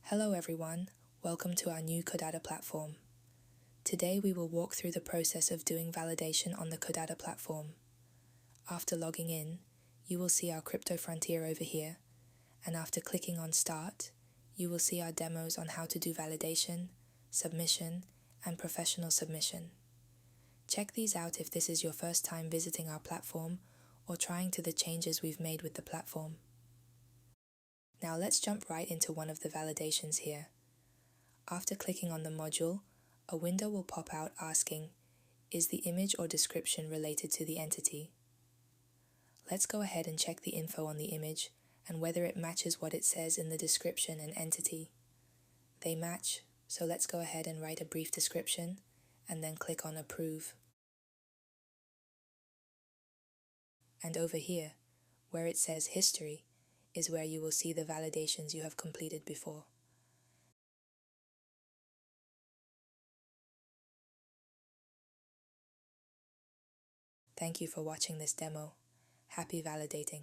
Hello everyone, welcome to our new Codatta platform. Today we will walk through the process of doing validation on the Codatta platform. After logging in, you will see our crypto frontier over here, and after clicking on Start, you will see our demos on how to do validation, submission, and professional submission. Check these out if this is your first time visiting our platform or trying the changes we've made with the platform. Now let's jump right into one of the validations here. After clicking on the module, a window will pop out asking, is the image or description related to the entity? Let's go ahead and check the info on the image and whether it matches what it says in the description and entity. They match, so let's go ahead and write a brief description and then click on Approve. And over here, where it says History, is where you will see the validations you have completed before. Thank you for watching this demo. Happy validating.